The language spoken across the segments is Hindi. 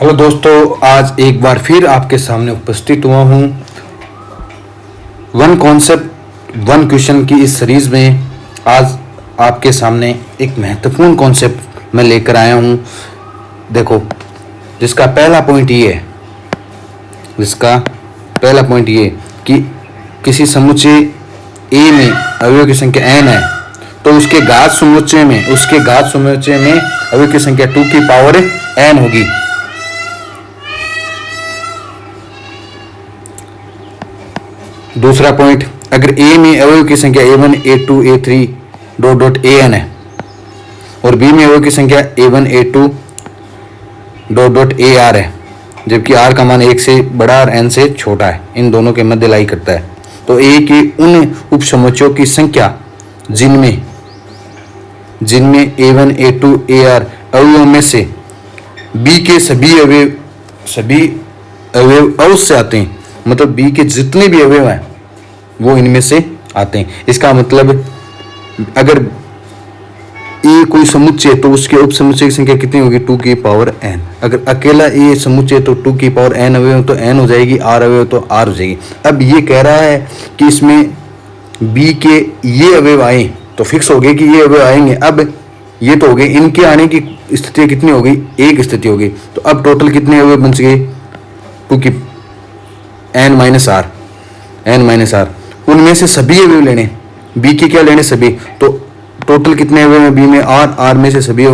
हेलो दोस्तों, आज एक बार फिर आपके सामने उपस्थित हुआ हूँ वन कॉन्सेप्ट वन क्वेश्चन की इस सीरीज में। आज आपके सामने एक महत्वपूर्ण कॉन्सेप्ट मैं लेकर आया हूँ। देखो, जिसका पहला पॉइंट ये कि किसी समुच्चय ए में अवयवों की संख्या n है, तो उसके घात समुच्चय में अवयवों की संख्या 2 की पावर n होगी। दूसरा पॉइंट, अगर ए में अवयव की संख्या a1 a2 a3 dot dot an है और बी में अवयव की संख्या a1 a2 dot dot ar है, जबकि r का मान 1 से बड़ा और n से छोटा है, इन दोनों के मध्य लाई करता है, तो a के उन उपसमुच्चयों की संख्या जिनमें a1 a2 ar अवयवों में से b के सभी अवयव अवश्य आते हैं, मतलब b के जितने भी अवयव हैं वो इनमें से आते हैं। इसका मतलब अगर ए कोई समुच्चय है तो उसके उप समुच्चय की संख्या कितनी होगी? 2 की पावर n। अगर अकेला ए समुच्चय है तो 2 की पावर n अवयव तो n हो जाएगी, r अवयव तो r हो जाएगी। अब ये कह रहा है कि इसमें b के ये अवयव आए तो फिक्स हो गए कि ये अवयव आएंगे। अब ये तो हो गए, इनके आने की स्थिति कितनी हो गई? एक स्थिति हो गई। तो अब टोटल कितने अवयव बन गए? 2 की n माइनस r। उनमें से सभी अवयव लेने, b के क्या लेने? सभी। तो टोटल कितने अवयव हैं b में? r में से सभी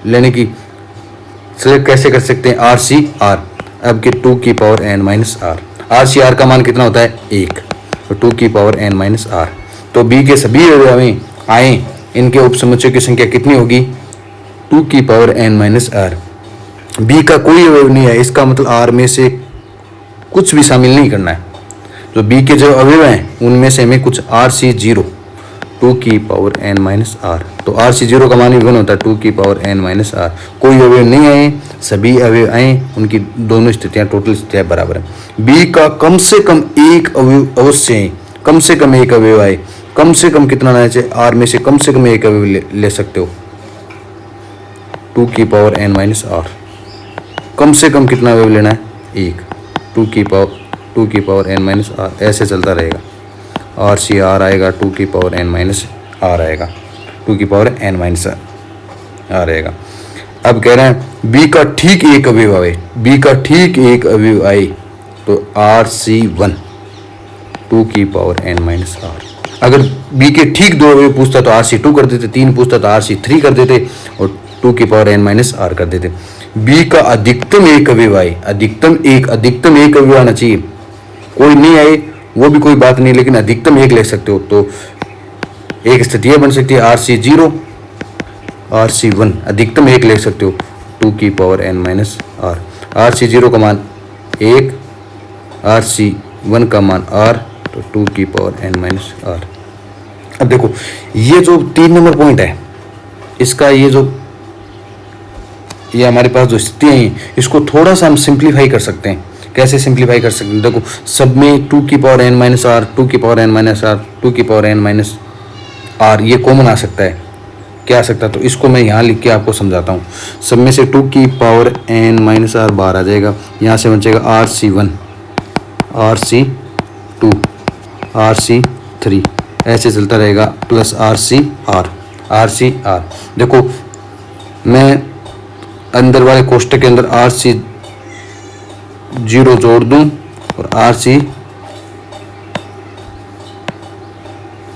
लेने की सिलेक्ट कैसे कर सकते हैं? r c r। अब के 2 की power n minus r, r c r का मान कितना होता है? 1। तो 2 की पावर n माइनस r। तो b के सभी अवयव आए, इनके उपसमुच्चय की संख्या कितनी होगी? 2 की power n minus r। b का कोई अवयव नहीं है, इसका मतलब r में से कुछ भी शामिल नहीं करना है। तो b के जो अवयव हैं उनमें से हमें कुछ rc0 2 की पावर n माइनस r। तो rc0 का मान भी 1 होता है, 2 की पावर n माइनस r। कोई अवयव नहीं आए, सभी अवयव आए, उनकी दोनों स्थितियां टोटल स्थितियां बराबर है। b का कम से कम एक अवयव अवश्य है, कम से कम एक अवयव आए। कम से कम कितना आना चाहिए? r में से कम से कम एक अवयव ले सकते हो, 2 की पावर n माइनस r। कम से कम कितना अवयव लेना है? 1। 2 की पावर n माइनस r। ऐसे चलता रहेगा, r c r आएगा, 2 की पावर n माइनस r आएगा, 2 की पावर n माइनस r आएगा। अब कह रहे हैं b का ठीक एक अवयव आए, b का ठीक एक अवयव आए तो rc1 2 की पावर n माइनस r। अगर b के ठीक दो अवयव पूछता तो rc2 कर देते, 3 पूछता तो rc3 कर देते और 2 की पावर n माइनस r कर देते। b का अधिकतम एक अवयव आए, अधिकतम एक अवयव आना चाहिए। कोई नहीं आए वो भी कोई बात नहीं, लेकिन अधिकतम एक ले सकते हो। तो एक स्थिति बन सकती है rc0 rc1, अधिकतम एक ले सकते हो, 2 की power n minus r। rc0 का मान 1, rc1 का मान r, तो 2 की पावर n माइनस r। अब देखो, ये जो 3 नंबर पॉइंट है, इसका ये हमारे पास जो स्थितियाँ हैं, इसको थोड़ा सा हम सिंप्लीफाई कर सकते हैं। कैसे सिंप्लीफाई कर सकते हैं? देखो, सब में 2 की पावर n माइनस r, 2 की पावर n माइनस r, 2 की पावर n माइनस r, ये कॉमन आ सकता है। क्या आ सकता है? तो इसको मैं यहाँ लिख के आपको समझाता हूँ। सब में से 2 की पावर n माइनस r बाहर आ जाएगा, यहाँ से बचेगा rc1 rc2 rc3, ऐसे चलता रहेगा, प्लस rcr। देखो, मैं अंदर वाले कोष्टक के अंदर rc0 जोड़ दूं और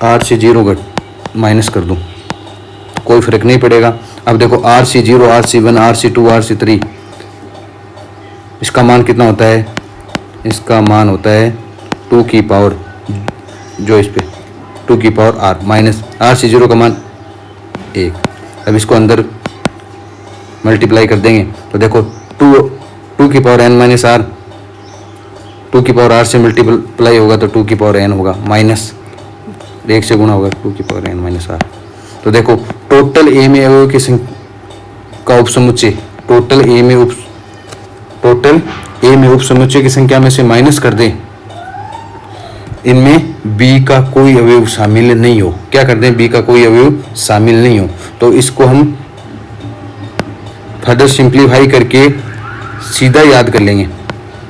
rc0 घट माइनस कर दूं, कोई फर्क नहीं पड़ेगा। अब देखो, rc0 rc1 rc2 rc3, इसका मान कितना होता है? इसका मान होता है 2 की पावर, जो इस पे 2 की पावर r माइनस rc0 का मान 1। अब इसको अंदर मल्टीप्लाई कर देंगे तो देखो, 2 की पावर n माइनस r, 2 की पावर r से मल्टीप्लाई होगा तो 2 की पावर n होगा, माइनस 1 से गुणा होगा 2 की पावर n माइनस r। तो देखो, टोटल a में अवयव की संख्या का उपसमुच्चय, टोटल a में उपसमुच्चय की संख्या में से माइनस कर दें, इनमें b का कोई अवयव शामिल नहीं हो। क्या कर दें? b का कोई अवयव शामिल नहीं हो। तो इसको हम फर्दर सिंप्लीफाई करके सीधा याद कर लेंगे।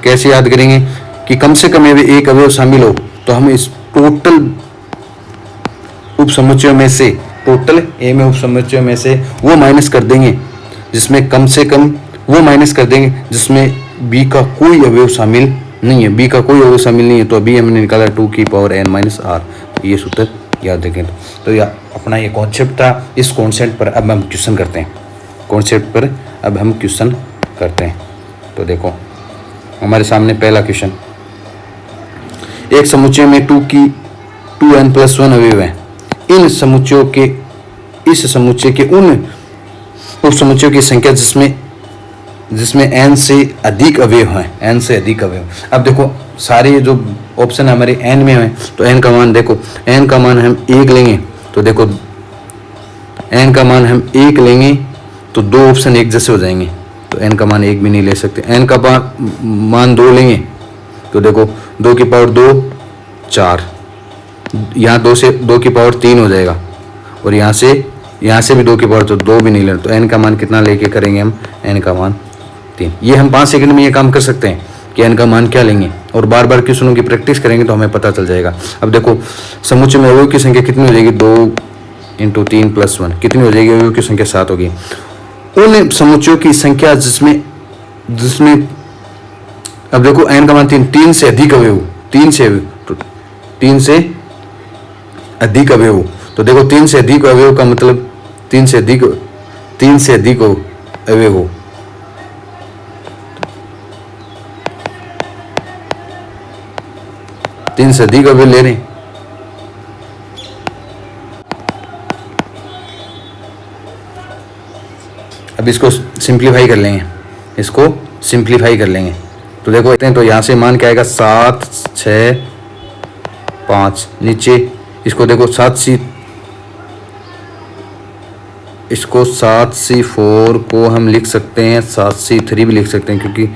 कैसे याद करेंगे कि कम से कम एक अवयव शामिल हो तो हम इस टोटल उप समुच्चयों में से, टोटल ए में उप समुच्चयों में से वो माइनस कर देंगे जिसमें कम से कम, वो माइनस कर देंगे जिसमें बी का कोई अवयव शामिल नहीं है। बी का कोई अवयव शामिल नहीं है तो अभी हमने निकाला 2 की पावर n माइनस आर। ये सूत्र याद रखें। तो अपना ये कॉन्सेप्ट था। इस कॉन्सेप्ट पर अब हम क्वेश्चन करते हैं। तो देखो हमारे सामने पहला क्वेश्चन, एक समुच्चय में 2n+1 अवयव है। इस समुच्चय के उन उप समुच्चयों की संख्या जिसमें n से अधिक अवयव हैं। अब देखो सारे जो ऑप्शन हमारे n में है तो n का मान देखो, n का मान हम 1 लेंगे तो देखो n का मान हम 1 लेंगे तो दो ऑप्शन एक जैसे हो जाएंगे, तो n का मान 1 भी नहीं ले सकते। n का मान 2 लेंगे तो देखो 2 की पावर 2 4, यहाँ 2 से 2 की पावर 3 हो जाएगा, और यहाँ से भी 2 की पावर तो 2 भी नहीं लेना, तो n का मान कितना लेके करेंगे हम, n का मान 3। ये हम 5 सेकंड में ये काम कर सकते हैं कि n का मान क्या लेंगे, और बार बार क्वेश्चनों की प्रैक्टिस करेंगे तो हमें पता चल जाएगा। अब देखो समुच्चय में अवयव की संख्या कितनी हो जाएगी, 2 × 3 + 1 कितनी हो जाएगी, अवयव की संख्या 7 होगी। उन समुच्चयों की संख्या जिसमें अब देखो n का मान 3 से अधिक अवयव, 3 से अधिक अवयव, तो देखो 3 से अधिक अवयव का मतलब 3 से अधिक अवयव हो, तीन से अधिक अवयव ले रहे हैं। अब इसको सिंप्लीफाई कर लेंगे, तो देखो तो यहाँ से मान क्या आएगा, 7 6 5, नीचे इसको देखो 7c4 को हम लिख सकते हैं, 7c3 भी लिख सकते हैं, क्योंकि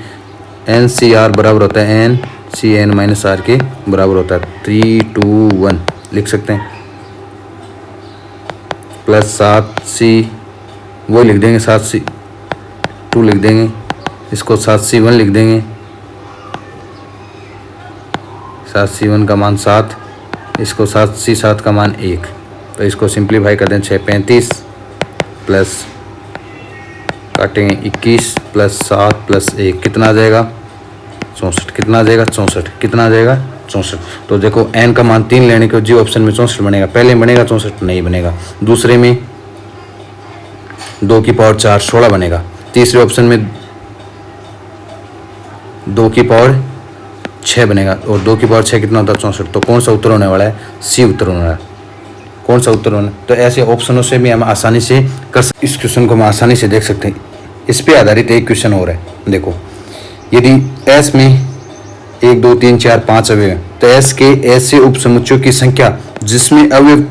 NCR बराबर होता है NCn-r के बराबर होता है, 3 2 1 लिख सकते हैं, प्लस 7c वो लिख देंगे, 7c2 लिख देंगे, इसको 7c1 लिख देंगे, 7c1 का मान 7, इसको 7c7 का मान 1, तो इसको सिंप्लीफाई कर दें, 6 35 प्लस काटेंगे 21 प्लस 7 प्लस 1 कितना आ जाएगा, 64। कितना आ जाएगा, 64। कितना आ जाएगा, 64। तो देखो n का मान 3 लेने के जी ऑप्शन में 64 बनेगा, पहले में बनेगा 64 नहीं बनेगा, दूसरे में 2 की पावर 4 16 बनेगा, तीसरे ऑप्शन में 2 की पावर 6 बनेगा, और 2 की पावर 6 कितना होता है, 64। तो कौन सा उत्तर होने वाला है, सी उत्तर होने वाला है। कौन सा उत्तर होना, तो ऐसे ऑप्शनों से भी हम आसानी से कर सकते, इस क्वेश्चन को हम आसानी से देख सकते हैं। इस पे आधारित एक क्वेश्चन और है, देखो यदि S में 1 2 3 4 5 अवयव है, तो S के ऐसे उप समुच्चयों की संख्या जिसमें अवयव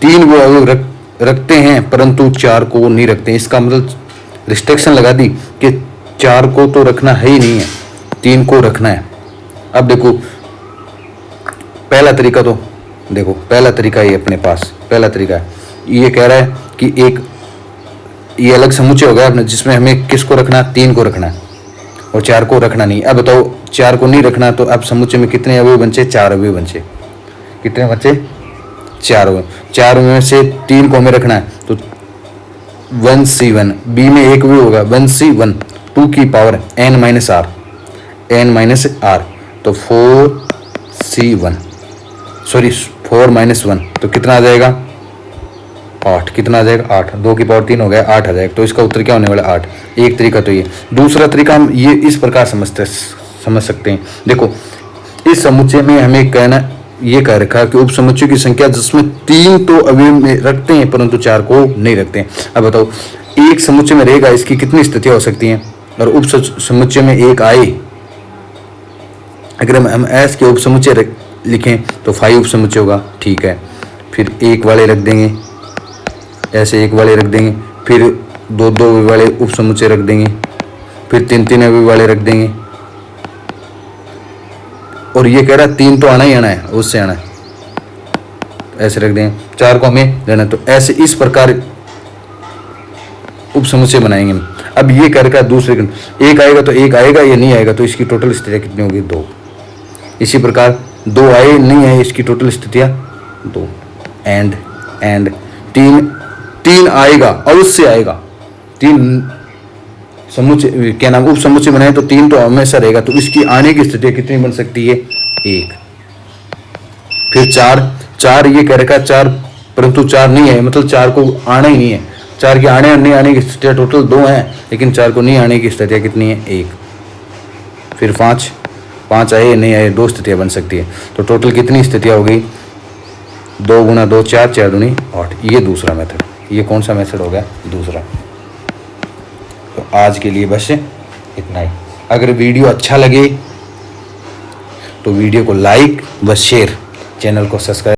3 वो अवयव रखते हैं परंतु 4 को नहीं रखते हैं। इसका मतलब रिस्ट्रिक्शन लगा दी कि 4 को तो रखना है ही नहीं है, 3 को रखना है। अब देखो पहला तरीका, तो देखो पहला तरीका ये अपने पास पहला तरीका है, ये कह रहा है कि ये अलग समुच्चय हो गया अपने, जिसमें हमें किसको रखना है, 3 को रखना है और 4 को रखना नहीं। अब बताओ 4 को नहीं रखना, तो अब समुच्चय में कितने अवयव बचे, 4 अवयव बचे। कितने बचे, 4 अवयव। 4 में से 3 को हमें रखना है, तो 1c1, बी में एक अवयव होगा 1c1, 2 की पावर n माइनस r, तो 4c1 सॉरी 4 - 1, तो कितना आ जाएगा, 8। कितना आ जाएगा, 8। 2 की पावर 3 हो गया, 8 आ जाएगा। तो इसका उत्तर क्या होने वाला, 8। एक तरीका तो ये। दूसरा तरीका हम ये इस प्रकार समझ सकते हैं। देखो इस समुच्चय में हमें कहना ये कह रखा कि उप समुच्चय की संख्या जिसमें 3 तो अवयव में रखते हैं परंतु 4 को नहीं रखते हैं। अब बताओ एक समुच्चय में रहेगा, इसकी कितनी स्थितियां हो सकती हैं, और उप समुच्चय में एक आए, अगर हम S के उप समुच्चय लिखें तो 5 उप समुच्चय होगा, ठीक है। फिर 1 वाले रख देंगे, ऐसे 1 वाले रख देंगे, फिर 2 वाले उप समुच्चय रख देंगे, फिर 3 अवयव वाले रख देंगे, और ये कह रहा है 3 तो आना ही आना है, उससे आना है, ऐसे रख देंगे। 4 को हमें लेना, तो ऐसे इस प्रकार उप समुच्चय बनाएंगे। अब ये कर का दूसरे एक आएगा तो एक आएगा, ये नहीं आएगा तो इसकी टोटल स्थितियाँ कितनी होगी? 2। इसी प्रकार 2 आए नहीं आए, इसकी टोटल स्थितियाँ 2। एंड 3 आएगा, अवश्य आएगा। 3 समुच्चय क्या नाम उप समुच्चय बनाए तो 3 तो हमेशा रहेगा, तो इसकी आने की स्थिति कितनी बन सकती है? 1। फिर 4 ये कह रखा 4, परंतु 4 नहीं है, मतलब 4 को आना ही नहीं है। 4 के आने नहीं आने की स्थितियाँ टोटल 2 हैं, लेकिन 4 को नहीं आने की स्थितियाँ कितनी है? 1। फिर 5 आए नहीं आए, 2 स्थितियाँ बन सकती है। तो टोटल कितनी स्थितियाँ हो गई? 2 गुना 2 4, 4 दूनी 8। ये दूसरा मेथड। ये कौन सा मेथड हो गया? दूसरा। तो आज के लिए बस इतना ही। अगर वीडियो अच्छा लगे तो वीडियो को लाइक व शेयर, चैनल को सब्सक्राइब